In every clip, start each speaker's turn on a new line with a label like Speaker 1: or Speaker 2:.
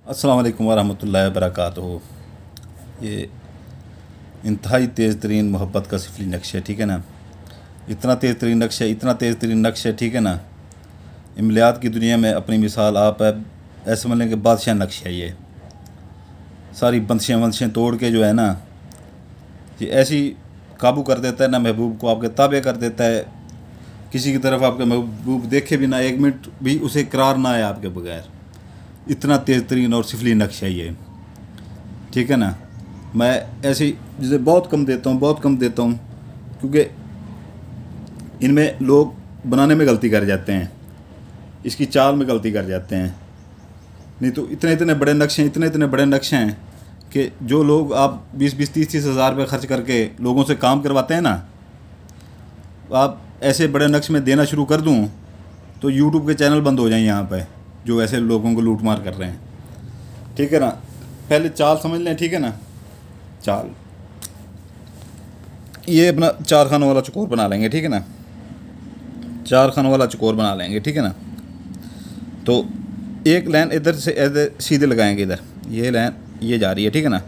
Speaker 1: अस्सलाम वालेकुम वरहमतुल्लाहि वबरकातुहू। ये इंतहाई तेज़ तरीन मोहब्बत का सिफली नक्श है, ठीक है ना। इतना तेज़ तरीन नक्श है, इतना तेज़ तरीन नक्श है, ठीक है ना। इमलियात की दुनिया में अपनी मिसाल आप है, ऐसे मतलब कि बादशाह नक्श है। ये सारी बंदिशें वंदिशें तोड़ के जो है ना, ये ऐसी काबू कर देता है ना, महबूब को आपके ताबे कर देता है। किसी की तरफ आपके महबूब देखे भी ना, एक मिनट भी उसे करार ना आए आपके बगैर। इतना तेज़ तरीन और सिफली नक्श है ये, ठीक है ना। मैं ऐसी चीज़ें बहुत कम देता हूँ, बहुत कम देता हूँ, क्योंकि इनमें लोग बनाने में गलती कर जाते हैं, इसकी चाल में गलती कर जाते हैं। नहीं तो इतने इतने बड़े नक्शे हैं, इतने इतने बड़े नक्शे हैं कि जो लोग आप 20-20, 30-30 हज़ार रुपये खर्च करके लोगों से काम करवाते हैं ना, आप ऐसे बड़े नक्श में देना शुरू कर दूँ तो यूट्यूब के चैनल बंद हो जाएं यहाँ पे, जो ऐसे लोगों को लूट मार कर रहे हैं, ठीक है ना। पहले चाल समझ लें, ठीक है ना। चाल ये अपना 4 खानों वाला चकोर बना लेंगे, ठीक है ना। 4 खानों वाला चकोर बना लेंगे, ठीक है ना। तो एक लाइन इधर से इधर सीधे लगाएंगे, इधर ये लाइन ये जा रही है, ठीक है ना।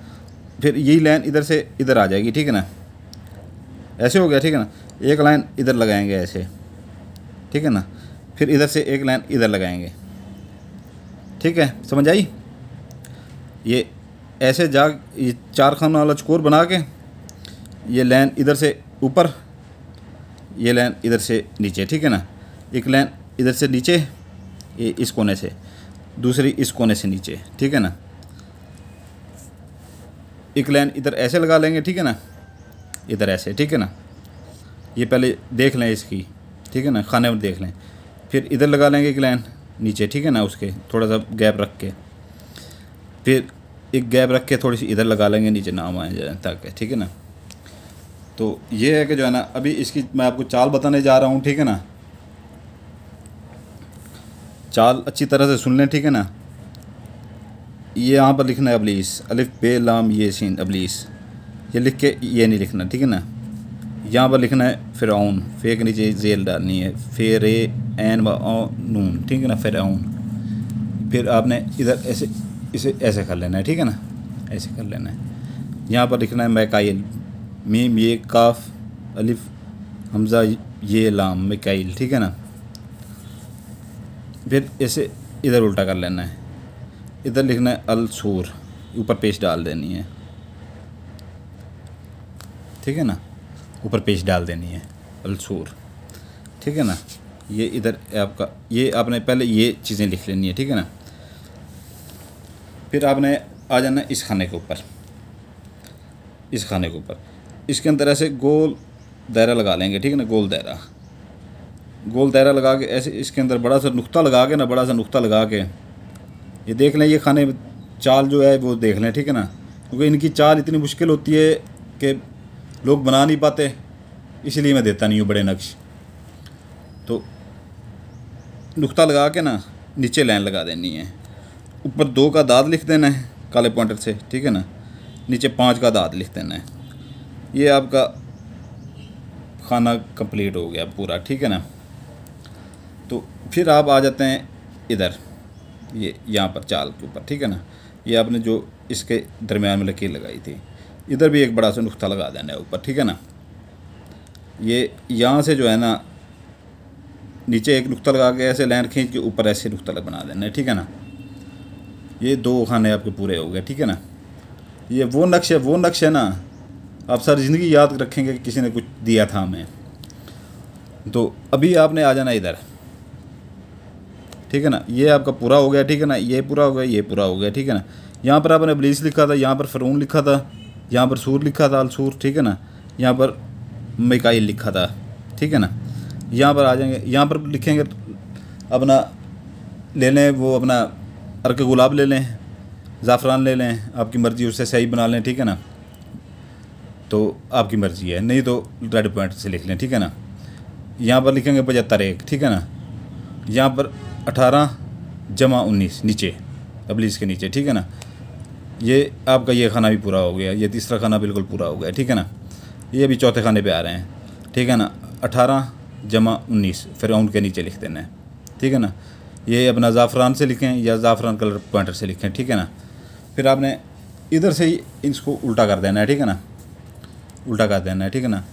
Speaker 1: फिर यही लाइन इधर से इधर आ जाएगी, ठीक है ना। ऐसे हो गया, ठीक है ना। एक लाइन इधर लगाएंगे ऐसे, ठीक है ना। फिर इधर से एक लाइन इधर लगाएंगे, ठीक है, समझ आई। ये ऐसे ये 4 खानों वाला चकोर बना के ये लाइन इधर से ऊपर, ये लाइन इधर से नीचे, ठीक है ना। एक लाइन इधर से नीचे, ये इस कोने से, दूसरी इस कोने से नीचे, ठीक है ना। एक लाइन इधर ऐसे लगा लेंगे, ठीक है ना, इधर ऐसे, ठीक है ना। ये पहले देख लें इसकी, ठीक है ना, खाने में देख लें। फिर इधर लगा लेंगे एक लाइन नीचे, ठीक है ना, उसके थोड़ा सा गैप रख के। फिर एक गैप रख के थोड़ी सी इधर लगा लेंगे, नीचे ना आए जाए ताकि, ठीक है ना। तो ये है कि जो है ना, अभी इसकी मैं आपको चाल बताने जा रहा हूँ, ठीक है ना। चाल अच्छी तरह से सुन लें, ठीक है ना। ये यहाँ पर लिखना है अबलीस, अलिफ बे लाम ये सीन अबलीस, ये लिख के ये नहीं लिखना, ठीक है ना। यहाँ पर लिखना है फ़िरऔन, फ़े के नीचे जेल डालनी है, फ़े रे एन व नून, ठीक है ना, फ़िरऔन। फिर आपने इधर ऐसे इसे ऐसे कर लेना है, ठीक है ना, ऐसे कर लेना है। यहाँ पर लिखना है मैकाइल, मीम ये काफ अलिफ हमज़ा ये लाम मैकाइल, ठीक है ना। फिर ऐसे इधर उल्टा कर लेना है, इधर लिखना है अल सूर, ऊपर पेश डाल देनी है, ठीक है ना, ऊपर पेश डाल देनी है अल सूर, ठीक है ना। ये इधर आपका, ये आपने पहले ये चीज़ें लिख लेनी है, ठीक है ना। फिर आपने आ जाना इस खाने के ऊपर, इस खाने के ऊपर, इसके अंदर ऐसे गोल दायरा लगा लेंगे, ठीक है ना, गोल दायरा, गोल दायरा लगा के ऐसे इसके अंदर बड़ा सा नुक्ता लगा के ना, बड़ा सा नुक्ता लगा के ये देख लें। ये खाने चाल जो है वो देख लें, ठीक है ना, क्योंकि इनकी चाल इतनी मुश्किल होती है कि लोग बना नहीं पाते, इसलिए मैं देता नहीं हूँ बड़े नक्श। तो नुक्ता लगा के ना नीचे लाइन लगा देनी है, ऊपर 2 का दाद लिख देना है काले पॉइंटर से, ठीक है ना, नीचे 5 का दाद लिख देना है। ये आपका खाना कंप्लीट हो गया पूरा, ठीक है ना। तो फिर आप आ जाते हैं इधर, ये यहाँ पर चाल के ऊपर, ठीक है ना। ये आपने जो इसके दरमियान में लकीर लगाई थी, इधर भी एक बड़ा सा नुक्ता लगा देना है ऊपर, ठीक है ना। ये यहाँ से जो है ना नीचे एक नुक्ता लगा के ऐसे लाइन खींच के ऊपर ऐसे नुक्ता बना देना है, ठीक है ना। ये 2 खाने आपके पूरे हो गए, ठीक है ना। ये वो नक्श है, वो नक्श है ना, आप सारी ज़िंदगी याद रखेंगे कि किसी ने कुछ दिया था हमें। तो अभी आपने आ जाना इधर, ठीक है ना। ये आपका पूरा हो गया, ठीक है ना, ये पूरा हो गया, ये पूरा हो गया, ठीक है ना। यहाँ पर आपने इब्लीस लिखा था, यहाँ पर फ़िरऔन लिखा था, यहाँ पर सूर लिखा था, अल सूर, ठीक है ना। यहाँ पर मिकाइल लिखा था, ठीक है ना। यहाँ पर आ जाएंगे, यहाँ पर लिखेंगे अपना ले लें, वो अपना अर्क गुलाब ले लें, ज़ाफ़रान ले लें, आपकी मर्ज़ी, उससे सही बना लें, ठीक है ना। तो आपकी मर्ज़ी है, नहीं तो रेड पॉइंट से लिख लें, ठीक है ना। यहाँ पर लिखेंगे 75 एक, ठीक है ना। यहाँ पर 18 जमा 19 नीचे अबलीस के नीचे, ठीक है ना। ये आपका ये खाना भी पूरा हो गया, ये तीसरा खाना बिल्कुल पूरा हो गया, ठीक है ना। ये अभी चौथे खाने पे आ रहे हैं, ठीक है ना। 18 जमा 19 फ़िरऔन के नीचे लिख देना है, ठीक है ना। ये अपना ज़ाफ़रान से लिखें या ज़ाफ़रान कलर पॉइंटर से लिखें, ठीक है ना। फिर आपने इधर से ही इसको उल्टा कर देना है, ठीक है ना, उल्टा कर देना है, ठीक है ना।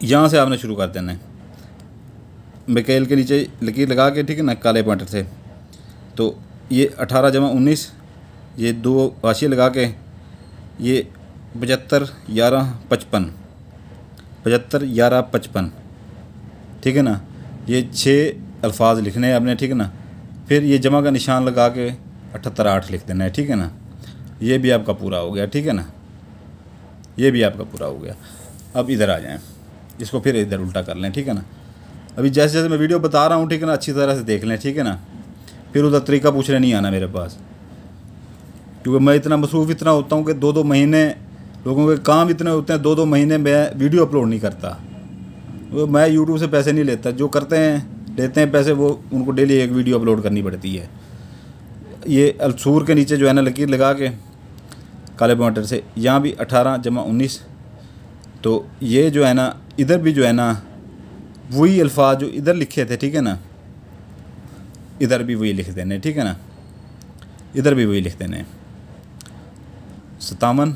Speaker 1: यहाँ से आपने शुरू कर देना है मकैल के नीचे लकीर लगा के, ठीक है ना, काले पॉइंटर से। तो ये 18 जमा 19, ये 2 हाशिए लगा के ये 75 11 55, 75 11 55, ठीक है ना। ये 6 अल्फाज लिखने हैं आपने, ठीक है ना। फिर ये जमा का निशान लगा के 78 8 लिख देना है, ठीक है ना। ये भी आपका पूरा हो गया, ठीक है ना, ये भी आपका पूरा हो गया। अब इधर आ जाएं, इसको फिर इधर उल्टा कर लें, ठीक है ना। अभी जैसे जैसे मैं वीडियो बता रहा हूँ, ठीक है ना, अच्छी तरह से देख लें, ठीक है ना। फिर उधर तरीका पूछने नहीं आना मेरे पास, क्योंकि मैं इतना मसरूफ़ इतना होता हूँ कि 2-2 महीने लोगों के काम इतने होते हैं, 2-2 महीने मैं वीडियो अपलोड नहीं करता। वो मैं यूट्यूब से पैसे नहीं लेता, जो करते हैं लेते हैं पैसे, वो उनको डेली एक वीडियो अपलोड करनी पड़ती है। ये अलसूर के नीचे जो है ना लकीर लगा के काले पॉइंटर से यहाँ भी 18 जमा 19, तो ये जो है ना इधर भी जो है ना वही अल्फाज जो इधर लिखे थे, ठीक है ना, इधर भी वही लिख देने, ठीक है ना, इधर भी वही लिख देने। 57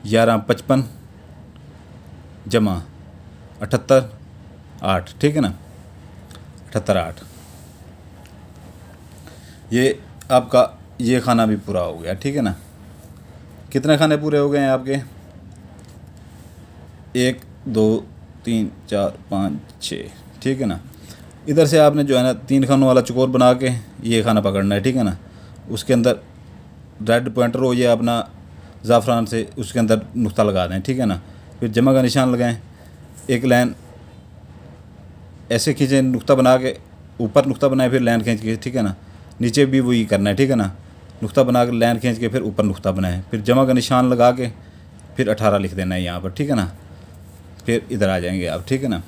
Speaker 1: 11 55 जमा 78 8, ठीक है ना, 78 8। ये आपका ये खाना भी पूरा हो गया, ठीक है ना। कितने खाने पूरे हो गए हैं आपके? 1 2 3 4 5 6, ठीक है ना। इधर से आपने जो है ना 3 खानों वाला चकोर बना के ये खाना पकड़ना है, ठीक है ना। उसके अंदर रेड पॉइंटर हो, ये अपना ज़ाफ़रान से उसके अंदर नुक्ता लगा दें, ठीक है ना। फिर जमा का निशान लगाएं, एक लाइन ऐसे खींचें, नुक्ता बना के ऊपर नुक्ता बनाए, फिर लाइन खींच के, ठीक है ना। नीचे भी वही करना है, ठीक है ना, नुक्ता बना के लाइन खींच के फिर ऊपर नुक्ता बनाए, फिर जमा का निशान लगा के फिर 18 लिख देना है यहाँ पर, ठीक है ना। फिर इधर आ जाएंगे आप, ठीक है ना,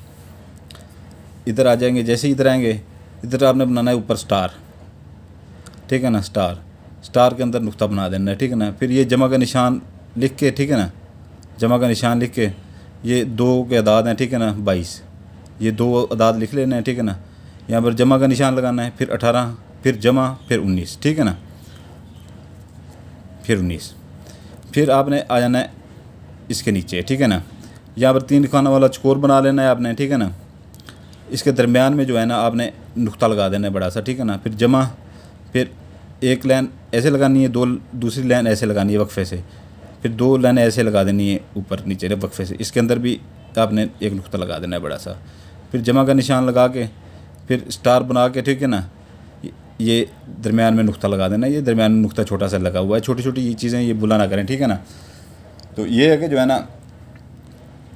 Speaker 1: इधर आ जाएंगे। जैसे इधर आएंगे, इधर आपने बनाना है ऊपर स्टार, ठीक है ना, स्टार के अंदर नुक्ता बना देना है, ठीक है ना। फिर ये जमा का निशान लिख के, ठीक है ना, जमा का निशान लिख के ये 2 के अदाद हैं, ठीक है ना, 22, ये 2 अदाद लिख लेना है, ठीक है ना। यहाँ पर जमा का निशान लगाना है, फिर 18, फिर जमा, फिर 19, ठीक है ना, फिर 19। फिर आपने आ जाना है इसके नीचे, ठीक है ना। यहाँ पर 3 खाना वाला चकोर बना लेना है आपने, ठीक है ना। इसके दरमियान में जो है ना आपने नुक्ता लगा देना है बड़ा सा, ठीक है ना। फिर जमा, फिर एक लाइन ऐसे लगानी है, दूसरी लाइन ऐसे लगानी है वक्फे से, फिर 2 लाइन ऐसे लगा देनी है ऊपर नीचे वक्फे से। इसके अंदर भी आपने एक नुक्ता लगा देना है बड़ा सा। फिर जमा का निशान लगा के फिर स्टार बना के, ठीक है ना, ये दरमियान में नुक्ता लगा देना। ये दरमियान में नुक्ता छोटा सा लगा हुआ है, छोटी छोटी ये चीज़ें ये बुला ना करें, ठीक है ना। तो ये है कि जो है ना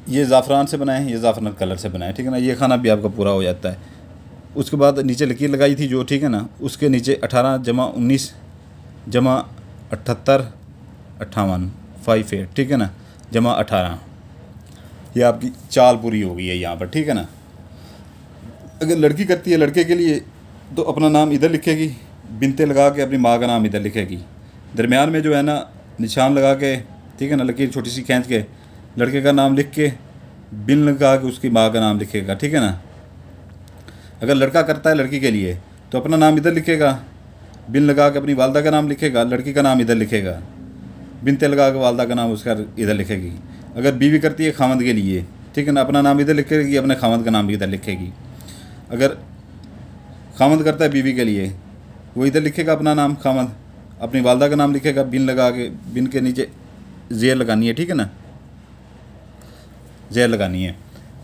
Speaker 1: ये ज़ाफ़रान से बनाएं, ये ज़ाफ़रान कलर से बनाएं, ठीक है ना। ये खाना भी आपका पूरा हो जाता है। उसके बाद नीचे लकीर लगाई थी जो, ठीक है ना, उसके नीचे 18 जमा 19 जमा 78 58 58, ठीक है ना, जमा 18। ये आपकी चाल पूरी हो गई है यहाँ पर, ठीक है ना। अगर लड़की करती है लड़के के लिए तो अपना नाम इधर लिखेगी, बिनते लगा के अपनी माँ का नाम इधर लिखेगी, दरमियान में जो है ना निशान लगा के, ठीक है ना, लकीर छोटी सी खींच के लड़के का नाम लिख के बिन लगा के उसकी माँ का नाम लिखेगा, ठीक है ना। अगर लड़का करता है लड़की के लिए तो अपना नाम इधर लिखेगा, बिन लगा के अपनी वालदा का नाम लिखेगा, लड़की का नाम इधर लिखेगा, बिनते लगा के वालदा का नाम उसका इधर लिखेगी। अगर बीवी करती है खामद के लिए, ठीक है ना, अपना नाम इधर लिखेगी, अपने खामद का नाम भी इधर लिखेगी। अगर खामद करता है बीवी के लिए वो इधर लिखेगा अपना नाम खामद, अपनी वालदा का नाम लिखेगा, बिन लगा के बिन के नीचे ज़ेर लगानी है, ठीक है ना, ज़ेर लगानी है,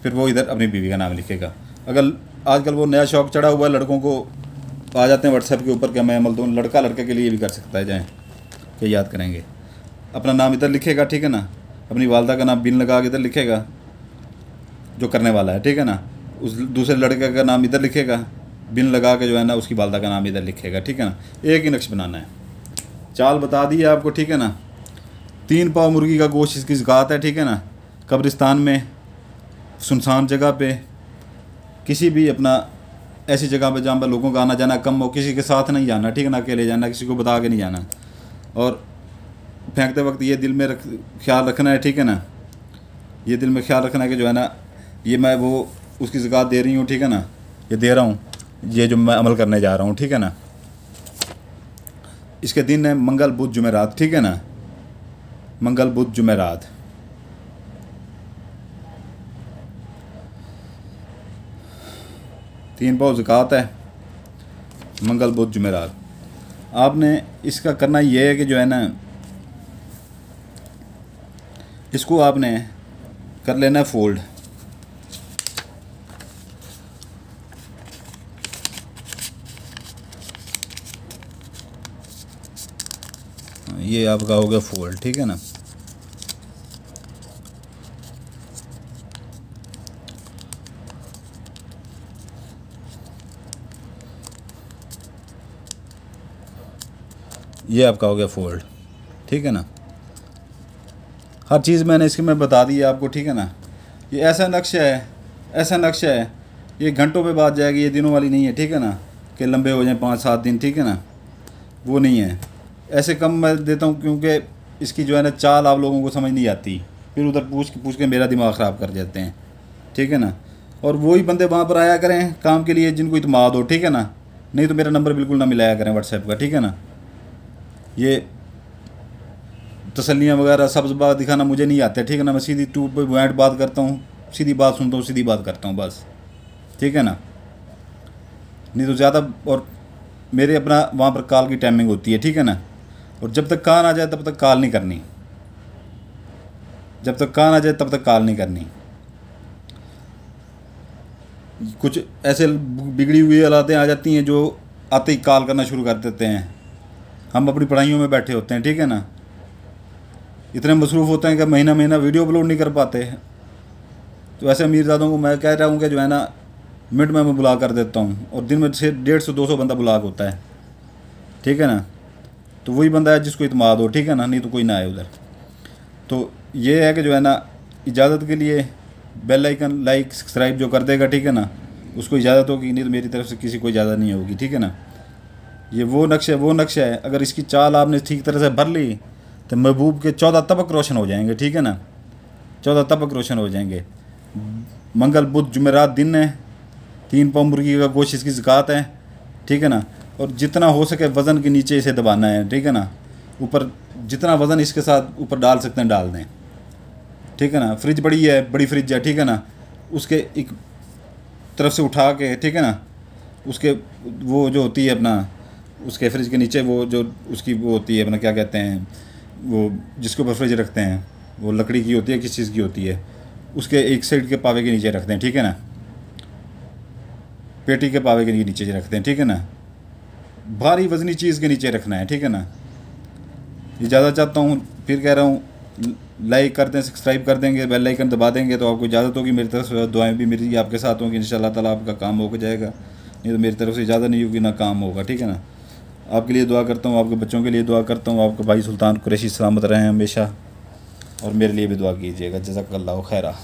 Speaker 1: फिर वो इधर अपनी बीवी का नाम लिखेगा। अगर आजकल वो नया शौक़ चढ़ा हुआ है, लड़कों को आ जाते हैं व्हाट्सएप के ऊपर कि मैं अमल दूँ, लड़का लड़के के लिए भी कर सकता है, जाएँ कि याद करेंगे, अपना नाम इधर लिखेगा, ठीक है ना, अपनी वालदा का नाम बिन लगा के इधर लिखेगा जो करने वाला है, ठीक है ना, उस दूसरे लड़के का नाम इधर लिखेगा, बिन लगा के जो है ना उसकी वालदा का नाम इधर लिखेगा, ठीक है ना। एक ही नक्श बनाना है। चाल बता दी है आपको, ठीक है ना। 3 पाव मुर्गी का गोश्त इसकी ज़कात है, ठीक है ना। कब्रिस्तान में, सुनसान जगह पे, किसी भी अपना ऐसी जगह पे जहाँ पर लोगों का आना जाना कम हो, किसी के साथ नहीं जाना, ठीक है ना, अकेले जाना, किसी को बता के नहीं जाना। और फेंकते वक्त ये दिल में ख्याल रखना है, ठीक है ना, ये दिल में ख्याल रखना है कि जो है ना ये मैं वो उसकी ज़कात दे रही हूँ, ठीक है ना, ये दे रहा हूँ ये जो मैं अमल करने जा रहा हूँ, ठीक है ना। इसके दिन है मंगल बुध जुमेरात, ठीक है ना, मंगल बुध जुमेरात। तीन पाव ज़कात है, मंगल बुध जुमेरात। आपने इसका करना ये है कि जो है ना, इसको आपने कर लेना है फोल्ड। ये आपका हो गया फोल्ड, ठीक है ना। ये आपका हो गया फोल्ड, ठीक है ना। हर चीज़ मैंने इसकी मैं बता दी है आपको, ठीक है ना। ये ऐसा नक्शा है, ऐसा नक्शा है, ये घंटों पे बात जाएगी, ये दिनों वाली नहीं है, ठीक है ना, कि लंबे हो जाएं 5-7 दिन, ठीक है ना, वो नहीं है। ऐसे कम मैं देता हूँ क्योंकि इसकी जो है ना चाल आप लोगों को समझ नहीं आती, फिर उधर पूछ के मेरा दिमाग ख़राब कर देते हैं, ठीक है ना। और वही बंदे वहाँ पर आया करें काम के लिए जिनको इत्मीनान हो, ठीक है ना, नहीं तो मेरा नंबर बिल्कुल ना मिलाया करें व्हाट्सएप का, ठीक है ना। ये तसल्लियाँ वगैरह सब्ज़ बात दिखाना मुझे नहीं आते, ठीक है ना। मैं सीधी टू पॉइंट बात करता हूँ, सीधी बात सुनता हूँ, सीधी बात करता हूँ बस, ठीक है ना। नहीं तो ज़्यादा, और मेरे अपना वहाँ पर कॉल की टाइमिंग होती है, ठीक है ना। और जब तक कान आ जाए तब तक कॉल नहीं करनी, जब तक कान आ जाए तब तक कॉल नहीं करनी। कुछ ऐसे बिगड़ी हुई हालातें आ जाती हैं जो आते ही कॉल करना शुरू कर देते हैं। हम अपनी पढ़ाइयों में बैठे होते हैं, ठीक है ना, इतने मसरूफ़ होते हैं कि महीना महीना वीडियो अपलोड नहीं कर पाते। तो ऐसे अमीरजादों को मैं कह रहा हूँ कि जो है ना, मिनट में मैं बुला कर देता हूँ, और दिन में 150-200 बंदा बुलाक होता है, ठीक है ना। तो वही बंदा है जिसको इत्मीनान हो, ठीक है ना, नहीं तो कोई ना आए उधर। तो ये है कि जो है ना, इजाज़त के लिए बेल आइकन लाइक सब्सक्राइब जो कर देगा, ठीक है ना, उसको इजाज़त होगी, नहीं तो मेरी तरफ से किसी को इजाज़त नहीं होगी, ठीक है ना। ये वो नक्शा है, अगर इसकी चाल आपने ठीक तरह से भर ली तो महबूब के 14 तबक रोशन हो जाएंगे, ठीक है ना, 14 तबक रोशन हो जाएंगे। मंगल बुध जुमेरात दिन है, 3 पाव मुर्गी का गोश्त इसकी ज़कात है, ठीक है ना। और जितना हो सके वज़न के नीचे इसे दबाना है, ठीक है ना। ऊपर जितना वज़न इसके साथ ऊपर डाल सकते हैं डाल दें, ठीक है ना। फ्रिज बड़ी है, बड़ी फ्रिज है, ठीक है ना, उसके एक तरफ से उठा के, ठीक है ना, उसके वो जो होती है अपना, उसके फ्रिज के नीचे वो जो उसकी वो होती है अपना, क्या कहते हैं वो जिसके ऊपर फ्रिज रखते हैं, वो लकड़ी की होती है, किस चीज़ की होती है, उसके एक साइड के पावे के नीचे रखते हैं, ठीक है ना, पेटी के पावे के नीचे रखते हैं, ठीक है ना। भारी वजनी चीज़ के नीचे रखना है, ठीक है ना। इजाज़त चाहता हूँ, फिर कह रहा हूँ, लाइक कर दें, सब्सक्राइब कर देंगे, बेल आइकन दबा देंगे तो आपको इजाज़त होगी। मेरी तरफ से दुआएं भी मेरी आपके साथ होंगी, इंशाअल्लाह ताला आपका काम हो जाएगा। नहीं तो मेरी तरफ से इजाज़त नहीं होगी, ना काम होगा, ठीक है ना। आपके लिए दुआ करता हूँ, आपके बच्चों के लिए दुआ करता हूँ, आपका भाई सुल्तान कुरैशी सलामत रहें हमेशा, और मेरे लिए भी दुआ कीजिएगा। जज़ाकल्लाहु खैरा।